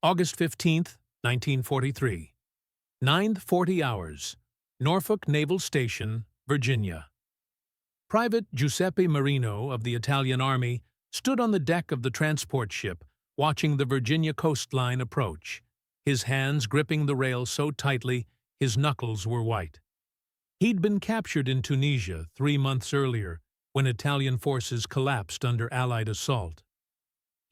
August 15, 1943. 9:40 hours. Norfolk Naval Station, Virginia. Private Giuseppe Marino of the Italian Army stood on the deck of the transport ship, watching the Virginia coastline approach, his hands gripping the rail so tightly his knuckles were white. He'd been captured in Tunisia 3 months earlier when Italian forces collapsed under Allied assault.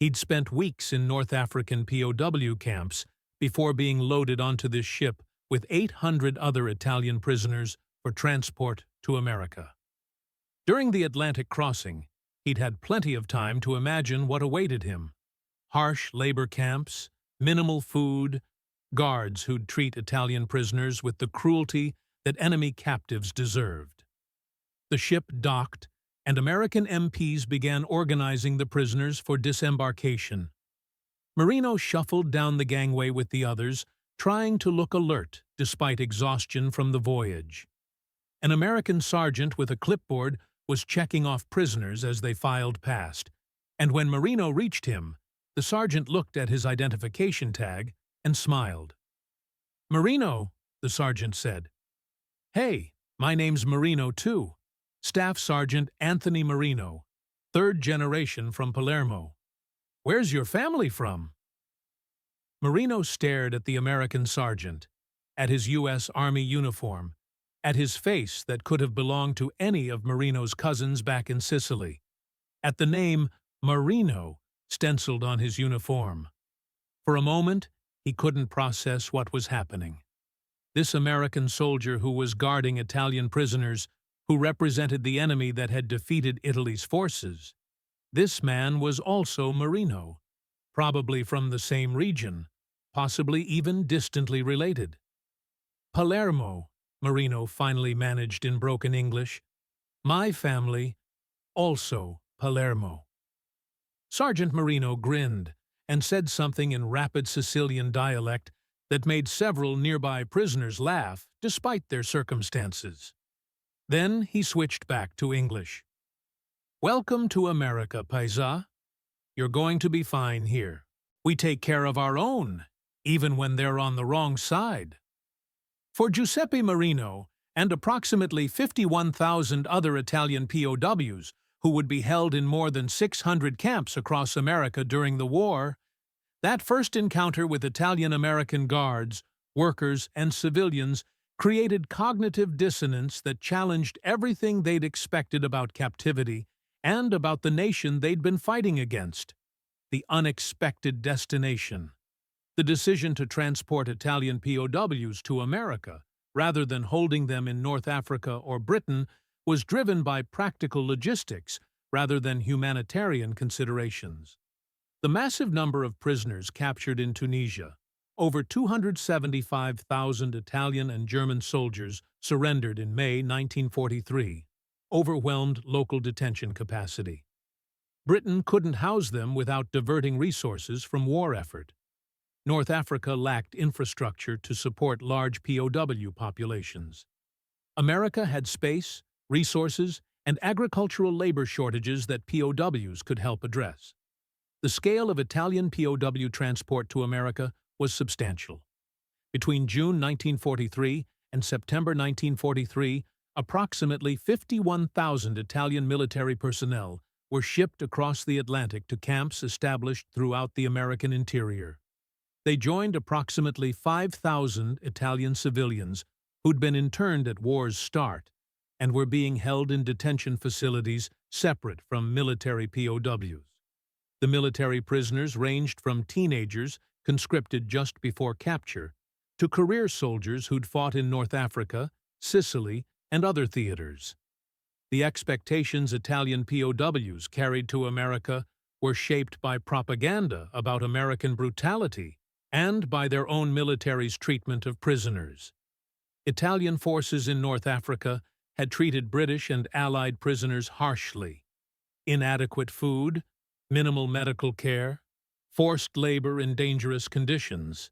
He'd spent weeks in North African POW camps before being loaded onto this ship with 800 other Italian prisoners for transport to America. During the Atlantic crossing, he'd had plenty of time to imagine what awaited him. Harsh labor camps, minimal food, guards who'd treat Italian prisoners with the cruelty that enemy captives deserved. The ship docked, and American MPs began organizing the prisoners for disembarkation. Marino shuffled down the gangway with the others, trying to look alert despite exhaustion from the voyage. An American sergeant with a clipboard was checking off prisoners as they filed past, and when Marino reached him, the sergeant looked at his identification tag and smiled. "Marino," the sergeant said. "Hey, my name's Marino too. Staff Sergeant Anthony Marino, 3rd generation from Palermo. Where's your family from?" Marino stared at the American sergeant, at his U.S. Army uniform, at his face that could have belonged to any of Marino's cousins back in Sicily, at the name Marino stenciled on his uniform. For a moment, he couldn't process what was happening. This American soldier who was guarding Italian prisoners, who represented the enemy that had defeated Italy's forces, this man was also Marino, probably from the same region, possibly even distantly related. "Palermo," Marino finally managed in broken English. "My family, also Palermo." Sergeant Marino grinned and said something in rapid Sicilian dialect that made several nearby prisoners laugh despite their circumstances. Then he switched back to English. "Welcome to America, Paisa. You're going to be fine here. We take care of our own, even when they're on the wrong side." For Giuseppe Marino and approximately 51,000 other Italian POWs who would be held in more than 600 camps across America during the war, that first encounter with Italian-American guards, workers, and civilians created cognitive dissonance that challenged everything they'd expected about captivity and about the nation they'd been fighting against. The unexpected destination. The decision to transport Italian POWs to America, rather than holding them in North Africa or Britain, was driven by practical logistics rather than humanitarian considerations. The massive number of prisoners captured in Tunisia, over 275,000 Italian and German soldiers surrendered in May 1943, overwhelmed local detention capacity. Britain couldn't house them without diverting resources from war effort. North Africa lacked infrastructure to support large POW populations. America had space, resources, and agricultural labor shortages that POWs could help address. The scale of Italian POW transport to America was substantial. Between June 1943 and September 1943, approximately 51,000 Italian military personnel were shipped across the Atlantic to camps established throughout the American interior. They joined approximately 5,000 Italian civilians who'd been interned at war's start and were being held in detention facilities separate from military POWs. The military prisoners ranged from teenagers conscripted just before capture to career soldiers who'd fought in North Africa, Sicily, and other theaters. The expectations Italian POWs carried to America were shaped by propaganda about American brutality and by their own military's treatment of prisoners. Italian forces in North Africa had treated British and Allied prisoners harshly. Inadequate food, minimal medical care, forced labor in dangerous conditions.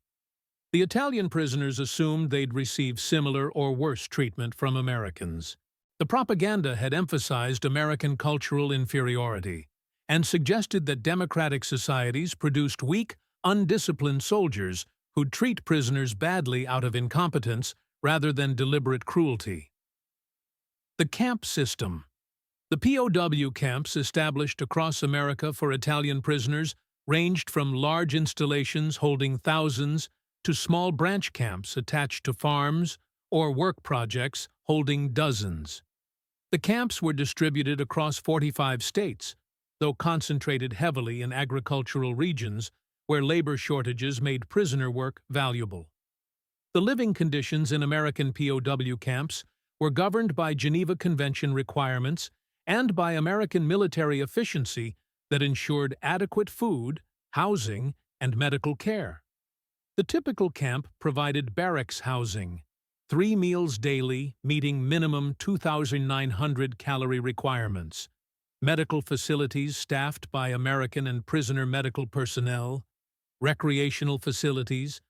The Italian prisoners assumed they'd receive similar or worse treatment from Americans. The propaganda had emphasized American cultural inferiority and suggested that democratic societies produced weak, undisciplined soldiers who'd treat prisoners badly out of incompetence rather than deliberate cruelty. The camp system. The POW camps established across America for Italian prisoners ranged from large installations holding thousands to small branch camps attached to farms or work projects holding dozens. The camps were distributed across 45 states, though concentrated heavily in agricultural regions where labor shortages made prisoner work valuable. The living conditions in American POW camps were governed by Geneva Convention requirements and by American military efficiency that ensured adequate food, housing, and medical care. The typical camp provided barracks housing, 3 meals daily meeting minimum 2,900 calorie requirements, medical facilities staffed by American and prisoner medical personnel, recreational facilities,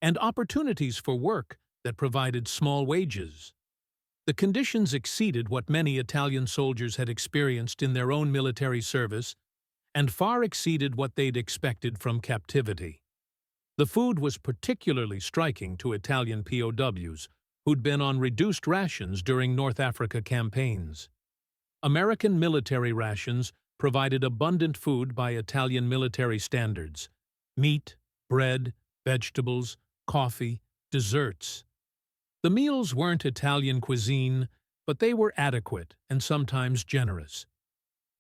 and opportunities for work that provided small wages. The conditions exceeded what many Italian soldiers had experienced in their own military service and far exceeded what they'd expected from captivity. The food was particularly striking to Italian POWs who'd been on reduced rations during North Africa campaigns. American military rations provided abundant food by Italian military standards: meat, bread, vegetables, coffee, desserts. The meals weren't Italian cuisine, but they were adequate and sometimes generous.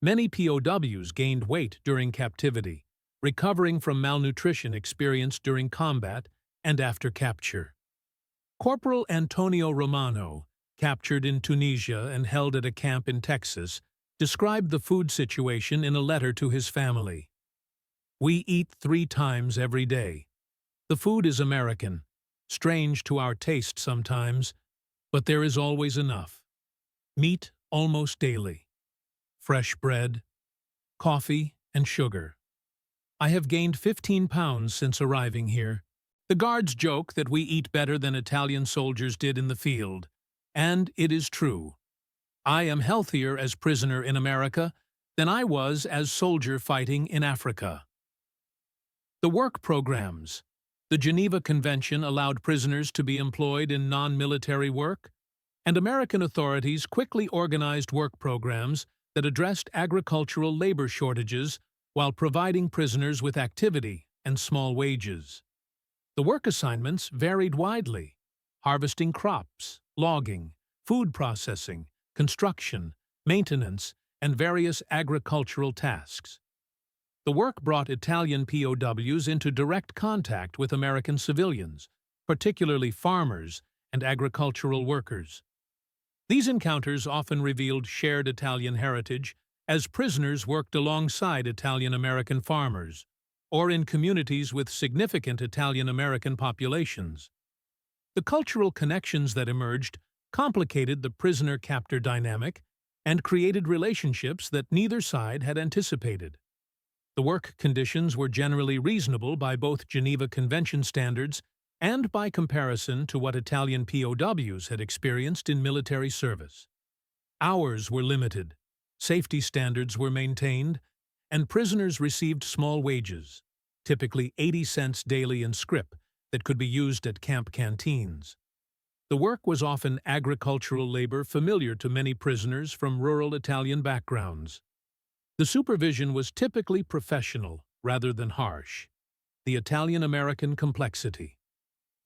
Many POWs gained weight during captivity, recovering from malnutrition experienced during combat and after capture. Corporal Antonio Romano, captured in Tunisia and held at a camp in Texas, described the food situation in a letter to his family. "We eat 3 times every day. The food is American, strange to our taste sometimes, but there is always enough. Meat almost daily, fresh bread, coffee, and sugar. I have gained 15 pounds since arriving here. The guards joke that we eat better than Italian soldiers did in the field, and it is true. I am healthier as prisoner in America than I was as soldier fighting in Africa." The work programs. The Geneva Convention allowed prisoners to be employed in non-military work, and American authorities quickly organized work programs that addressed agricultural labor shortages while providing prisoners with activity and small wages. The work assignments varied widely: harvesting crops, logging, food processing, construction, maintenance, and various agricultural tasks. The work brought Italian POWs into direct contact with American civilians, particularly farmers and agricultural workers. These encounters often revealed shared Italian heritage as prisoners worked alongside Italian-American farmers, or in communities with significant Italian-American populations. The cultural connections that emerged complicated the prisoner-captor dynamic and created relationships that neither side had anticipated. The work conditions were generally reasonable by both Geneva Convention standards and by comparison to what Italian POWs had experienced in military service. Hours were limited, safety standards were maintained, and prisoners received small wages, typically 80 cents daily in scrip that could be used at camp canteens. The work was often agricultural labor familiar to many prisoners from rural Italian backgrounds. The supervision was typically professional rather than harsh. The Italian-American complexity.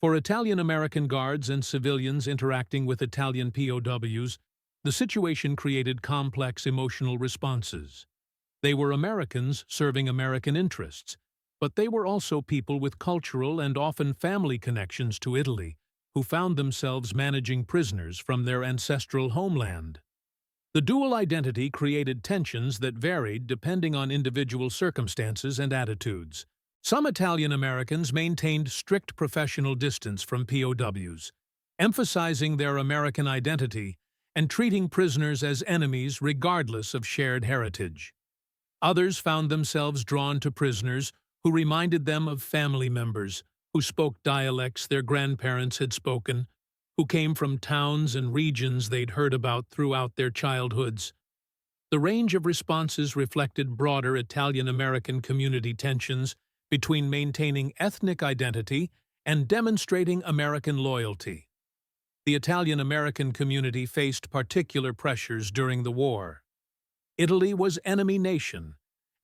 For Italian-American guards and civilians interacting with Italian POWs, the situation created complex emotional responses. They were Americans serving American interests, but they were also people with cultural and often family connections to Italy, who found themselves managing prisoners from their ancestral homeland. The dual identity created tensions that varied depending on individual circumstances and attitudes. Some Italian Americans maintained strict professional distance from POWs, emphasizing their American identity and treating prisoners as enemies regardless of shared heritage. Others found themselves drawn to prisoners who reminded them of family members, who spoke dialects their grandparents had spoken, who came from towns and regions they'd heard about throughout their childhoods. The range of responses reflected broader Italian-American community tensions between maintaining ethnic identity and demonstrating American loyalty. The Italian-American community faced particular pressures during the war. Italy was enemy nation,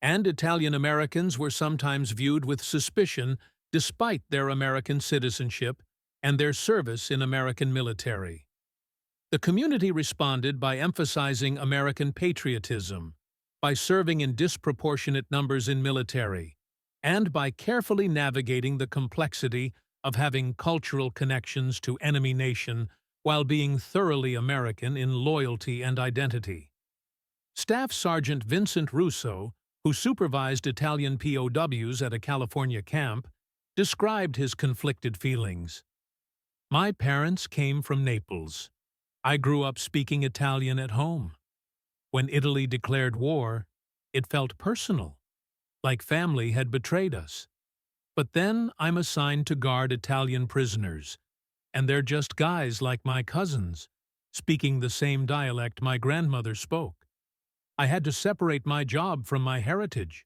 and Italian-Americans were sometimes viewed with suspicion despite their American citizenship and their service in American military. The community responded by emphasizing American patriotism, by serving in disproportionate numbers in military, and by carefully navigating the complexity of having cultural connections to enemy nation while being thoroughly American in loyalty and identity. Staff Sergeant Vincent Russo, who supervised Italian POWs at a California camp, described his conflicted feelings. "My parents came from Naples. I grew up speaking Italian at home. When Italy declared war, it felt personal, like family had betrayed us. But then I'm assigned to guard Italian prisoners, and they're just guys like my cousins, speaking the same dialect my grandmother spoke. I had to separate my job from my heritage.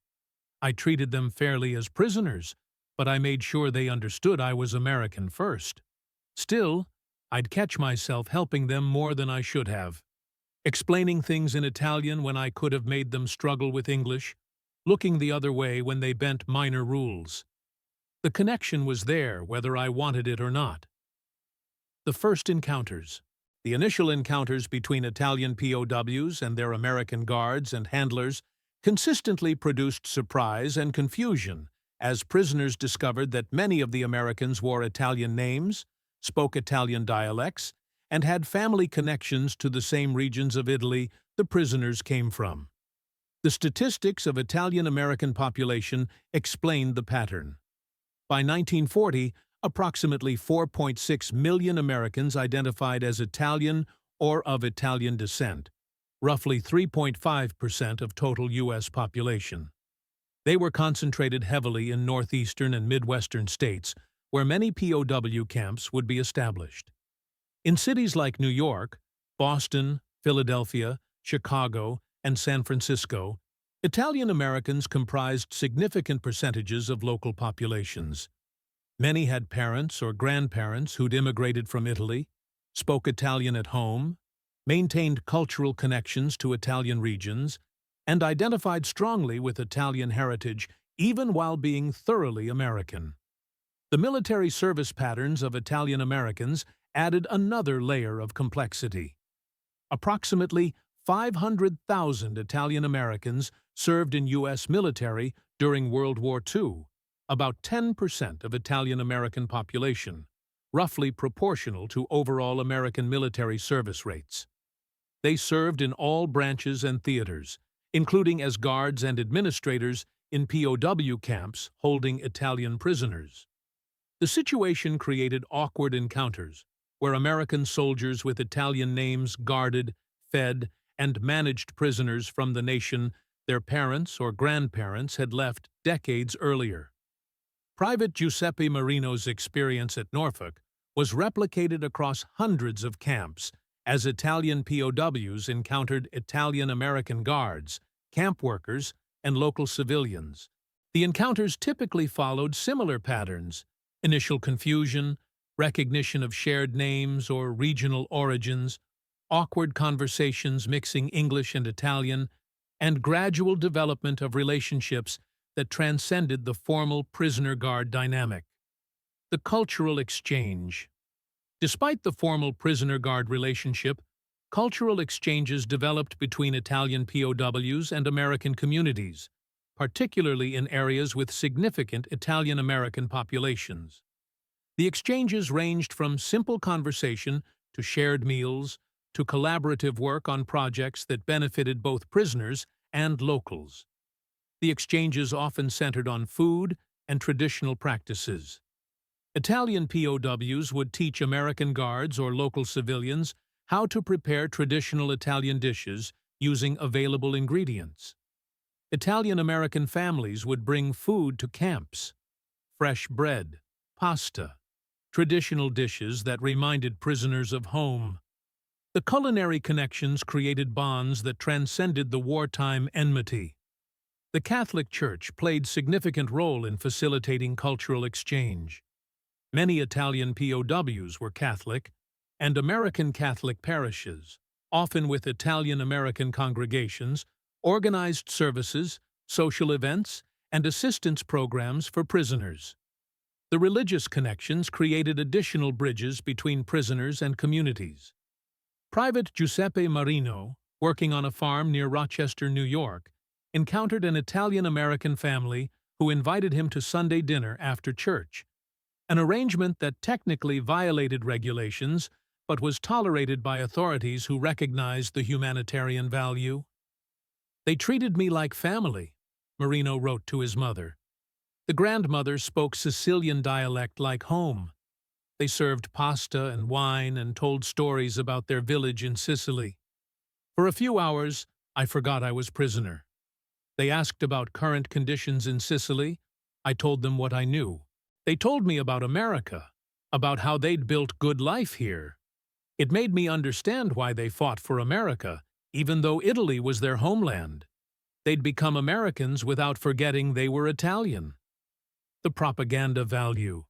I treated them fairly as prisoners, but I made sure they understood I was American first. Still, I'd catch myself helping them more than I should have, explaining things in Italian when I could have made them struggle with English, looking the other way when they bent minor rules. The connection was there whether I wanted it or not." The first encounters. The initial encounters between Italian POWs and their American guards and handlers consistently produced surprise and confusion as prisoners discovered that many of the Americans wore Italian names, spoke Italian dialects, and had family connections to the same regions of Italy the prisoners came from. The statistics of Italian-American population explained the pattern. By 1940, approximately 4.6 million Americans identified as Italian or of Italian descent, roughly 3.5% of total U.S. population. They were concentrated heavily in northeastern and midwestern states, where many POW camps would be established. In cities like New York, Boston, Philadelphia, Chicago, and San Francisco, Italian Americans comprised significant percentages of local populations. Many had parents or grandparents who'd immigrated from Italy, spoke Italian at home, maintained cultural connections to Italian regions, and identified strongly with Italian heritage even while being thoroughly American. The military service patterns of Italian Americans added another layer of complexity. Approximately 500,000 Italian Americans served in U.S. military during World War II, about 10% of Italian American population, roughly proportional to overall American military service rates. They served in all branches and theaters, including as guards and administrators in POW camps holding Italian prisoners. The situation created awkward encounters, where American soldiers with Italian names guarded, fed, and managed prisoners from the nation their parents or grandparents had left decades earlier. Private Giuseppe Marino's experience at Norfolk was replicated across hundreds of camps as Italian POWs encountered Italian-American guards, camp workers, and local civilians. The encounters typically followed similar patterns: initial confusion, recognition of shared names or regional origins, awkward conversations mixing English and Italian, and gradual development of relationships that transcended the formal prisoner-guard dynamic. The cultural exchange. Despite the formal prisoner-guard relationship, cultural exchanges developed between Italian POWs and American communities, particularly in areas with significant Italian-American populations. The exchanges ranged from simple conversation to shared meals to collaborative work on projects that benefited both prisoners and locals. The exchanges often centered on food and traditional practices. Italian POWs would teach American guards or local civilians how to prepare traditional Italian dishes using available ingredients. Italian-American families would bring food to camps: fresh bread, pasta, traditional dishes that reminded prisoners of home. The culinary connections created bonds that transcended the wartime enmity. The Catholic Church played significant role in facilitating cultural exchange. Many Italian POWs were Catholic, and American Catholic parishes, often with Italian-American congregations, organized services, social events, and assistance programs for prisoners. The religious connections created additional bridges between prisoners and communities. Private Giuseppe Marino, working on a farm near Rochester, New York, encountered an Italian-American family who invited him to Sunday dinner after church, an arrangement that technically violated regulations but was tolerated by authorities who recognized the humanitarian value. "They treated me like family," Marino wrote to his mother. The grandmother spoke Sicilian dialect like home. They served pasta and wine and told stories about their village in Sicily. "For a few hours, I forgot I was prisoner. They asked about current conditions in Sicily. I told them what I knew. They told me about America, about how they'd built good life here. It made me understand why they fought for America, even though Italy was their homeland. They'd become Americans without forgetting they were Italian." The propaganda value.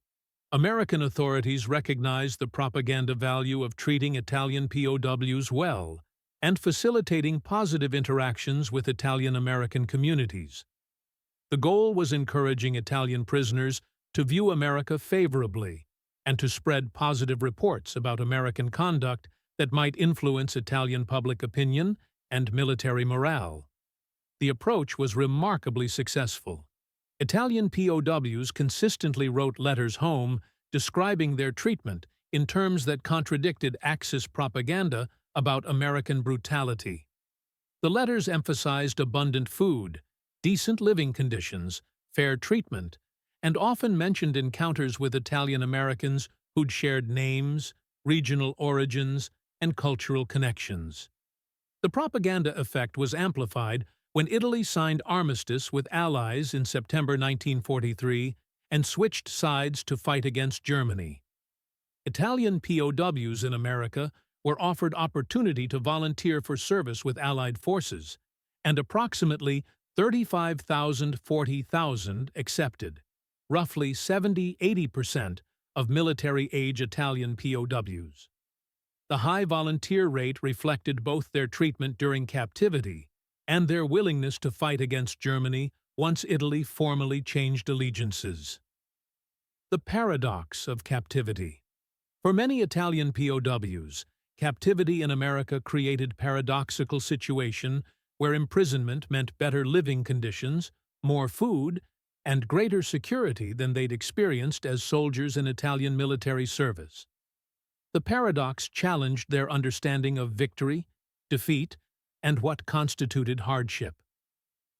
American authorities recognized the propaganda value of treating Italian POWs well and facilitating positive interactions with Italian-American communities. The goal was encouraging Italian prisoners to view America favorably and to spread positive reports about American conduct that might influence Italian public opinion and military morale. The approach was remarkably successful. Italian POWs consistently wrote letters home describing their treatment in terms that contradicted Axis propaganda about American brutality. The letters emphasized abundant food, decent living conditions, fair treatment, and often mentioned encounters with Italian Americans who'd shared names, regional origins, and cultural connections. The propaganda effect was amplified when Italy signed armistice with Allies in September 1943 and switched sides to fight against Germany. Italian POWs in America were offered opportunity to volunteer for service with Allied forces, and approximately 35,000–40,000 accepted, roughly 70–80% of military-age Italian POWs. The high volunteer rate reflected both their treatment during captivity and their willingness to fight against Germany once Italy formally changed allegiances. The paradox of captivity. For many Italian POWs, captivity in America created paradoxical situation where imprisonment meant better living conditions, more food, and greater security than they'd experienced as soldiers in Italian military service. The paradox challenged their understanding of victory, defeat, and what constituted hardship.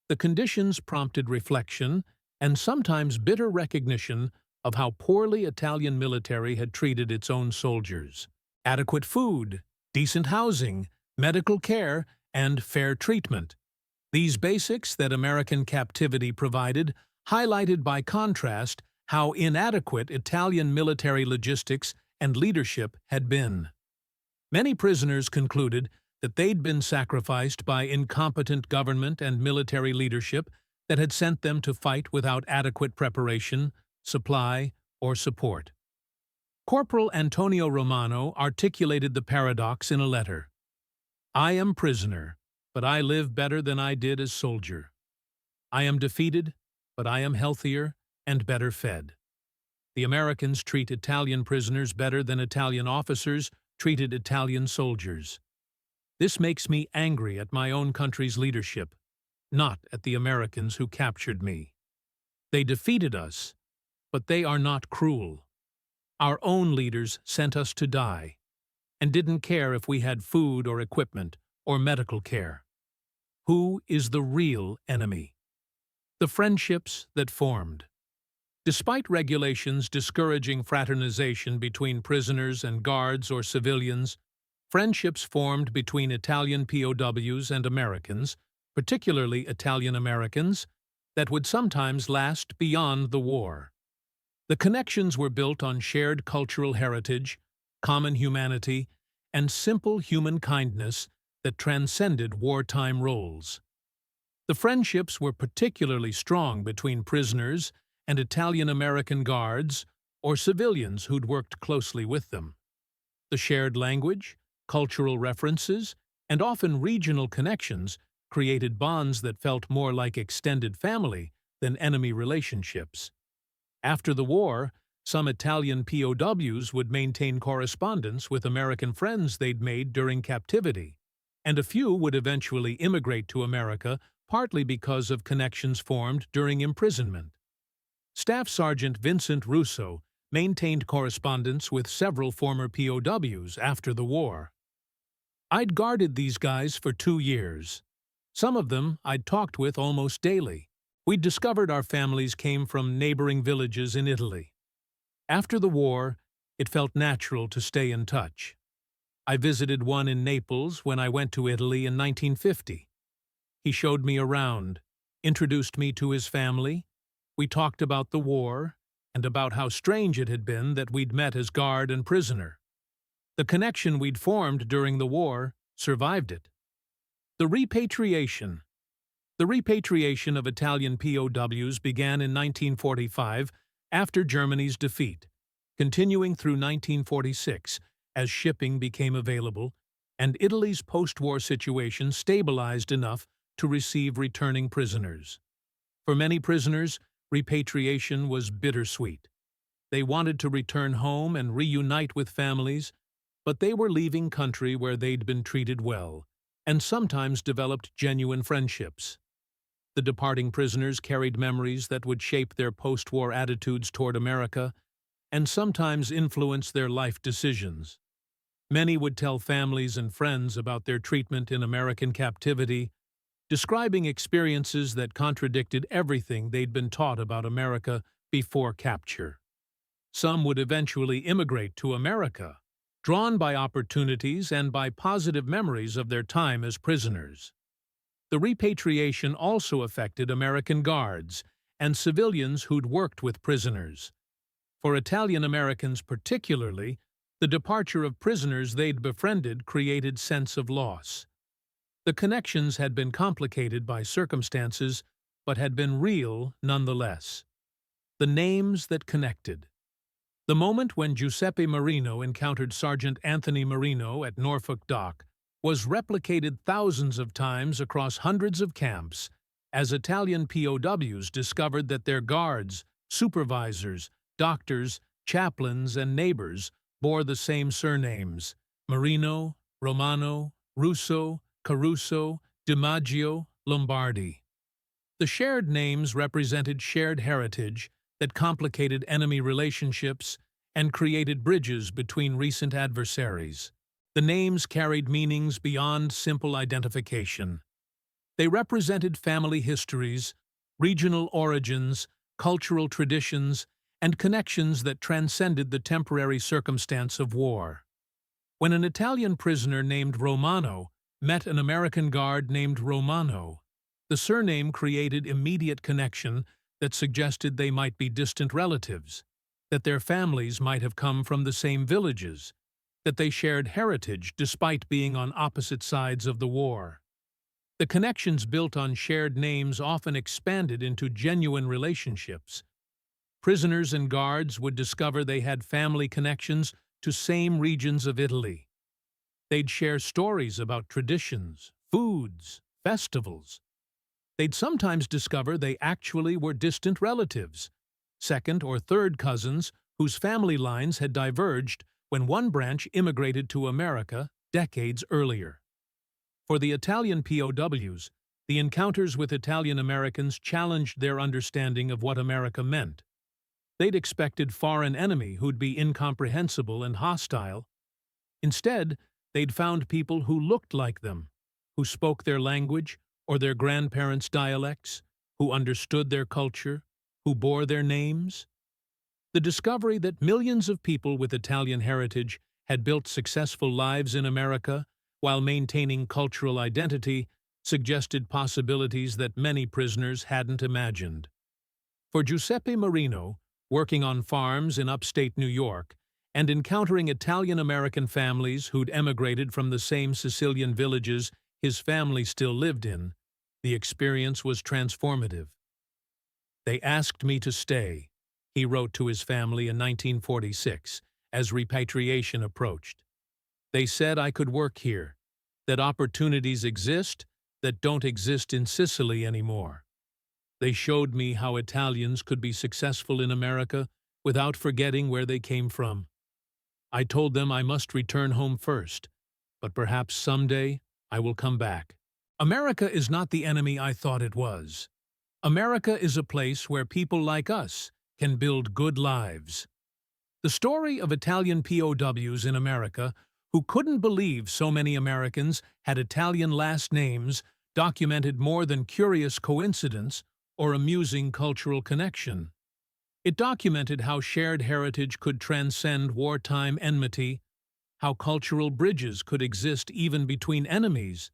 The conditions prompted reflection and sometimes bitter recognition of how poorly Italian military had treated its own soldiers. Adequate food, decent housing, medical care, and fair treatment. These basics that American captivity provided highlighted by contrast how inadequate Italian military logistics and leadership had been. Many prisoners concluded that they'd been sacrificed by incompetent government and military leadership that had sent them to fight without adequate preparation, supply, or support. Corporal Antonio Romano articulated the paradox in a letter. "I am prisoner, but I live better than I did as soldier. I am defeated, but I am healthier and better fed. The Americans treat Italian prisoners better than Italian officers treated Italian soldiers. This makes me angry at my own country's leadership, not at the Americans who captured me. They defeated us, but they are not cruel. Our own leaders sent us to die, and didn't care if we had food or equipment or medical care. Who is the real enemy?" The friendships that formed. Despite regulations discouraging fraternization between prisoners and guards or civilians, friendships formed between Italian POWs and Americans, particularly Italian Americans, that would sometimes last beyond the war. The connections were built on shared cultural heritage, common humanity, and simple human kindness that transcended wartime roles. The friendships were particularly strong between prisoners and Italian-American guards or civilians who'd worked closely with them. The shared language, cultural references, and often regional connections created bonds that felt more like extended family than enemy relationships. After the war, some Italian POWs would maintain correspondence with American friends they'd made during captivity, and a few would eventually immigrate to America partly because of connections formed during imprisonment. Staff Sergeant Vincent Russo maintained correspondence with several former POWs after the war. I'd guarded these guys for 2 years. Some of them I'd talked with almost daily. We'd discovered our families came from neighboring villages in Italy. After the war, it felt natural to stay in touch. I visited one in Naples when I went to Italy in 1950. He showed me around, introduced me to his family. We talked about the war and about how strange it had been that we'd met as guard and prisoner. The connection we'd formed during the war survived it. The Repatriation. The repatriation of Italian POWs began in 1945 after Germany's defeat, continuing through 1946 as shipping became available and Italy's post-war situation stabilized enough to receive returning prisoners. For many prisoners, repatriation was bittersweet. They wanted to return home and reunite with families, but they were leaving country where they'd been treated well, and sometimes developed genuine friendships. The departing prisoners carried memories that would shape their post-war attitudes toward America and sometimes influence their life decisions. Many would tell families and friends about their treatment in American captivity, describing experiences that contradicted everything they'd been taught about America before capture. Some would eventually immigrate to America, drawn by opportunities and by positive memories of their time as prisoners. The repatriation also affected American guards and civilians who'd worked with prisoners. For Italian Americans particularly, the departure of prisoners they'd befriended created sense of loss. The connections had been complicated by circumstances, but had been real nonetheless. The names that connected. The moment when Giuseppe Marino encountered Sergeant Anthony Marino at Norfolk Dock was replicated thousands of times across hundreds of camps as Italian POWs discovered that their guards, supervisors, doctors, chaplains, and neighbors bore the same surnames: Marino, Romano, Russo, Caruso, DiMaggio, Lombardi. The shared names represented shared heritage that complicated enemy relationships and created bridges between recent adversaries. The names carried meanings beyond simple identification. They represented family histories, regional origins, cultural traditions, and connections that transcended the temporary circumstance of war. When an Italian prisoner named Romano met an American guard named Romano, the surname created immediate connection that suggested they might be distant relatives, that their families might have come from the same villages, that they shared heritage despite being on opposite sides of the war. The connections built on shared names often expanded into genuine relationships. Prisoners and guards would discover they had family connections to same regions of Italy. They'd share stories about traditions, foods, festivals. They'd sometimes discover they actually were distant relatives, second or third cousins whose family lines had diverged when one branch immigrated to America decades earlier. For the Italian POWs, the encounters with Italian Americans challenged their understanding of what America meant. They'd expected foreign enemy who'd be incomprehensible and hostile. Instead, they'd found people who looked like them, who spoke their language or their grandparents' dialects, who understood their culture, who bore their names. The discovery that millions of people with Italian heritage had built successful lives in America while maintaining cultural identity suggested possibilities that many prisoners hadn't imagined. For Giuseppe Marino, working on farms in upstate New York and encountering Italian-American families who'd emigrated from the same Sicilian villages his family still lived in, The experience was transformative. They asked me to stay, he wrote to his family in 1946, as repatriation approached. They said I could work here, that opportunities exist that don't exist in Sicily anymore. They showed me how Italians could be successful in America without forgetting where they came from. I told them I must return home first, but perhaps someday I will come back. America is not the enemy I thought it was. America is a place where people like us can build good lives. The story of Italian POWs in America who couldn't believe so many Americans had Italian last names documented more than curious coincidence or amusing cultural connection. It documented how shared heritage could transcend wartime enmity, how cultural bridges could exist even between enemies,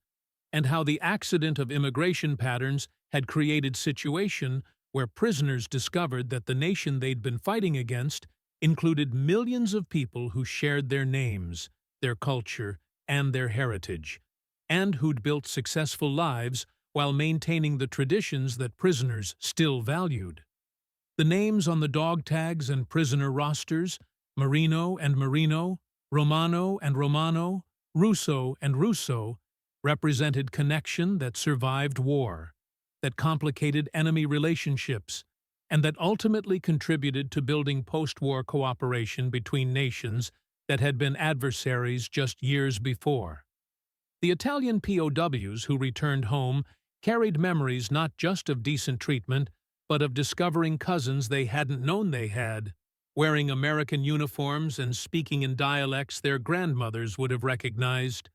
and how the accident of immigration patterns had created situation where prisoners discovered that the nation they'd been fighting against included millions of people who shared their names, their culture, and their heritage, and who'd built successful lives while maintaining the traditions that prisoners still valued. The names on the dog tags and prisoner rosters, Marino and Marino, Romano and Romano, Russo and Russo, represented connection that survived war, that complicated enemy relationships, and that ultimately contributed to building post-war cooperation between nations that had been adversaries just years before. The Italian POWs who returned home carried memories not just of decent treatment, but of discovering cousins they hadn't known they had, wearing American uniforms and speaking in dialects their grandmothers would have recognized.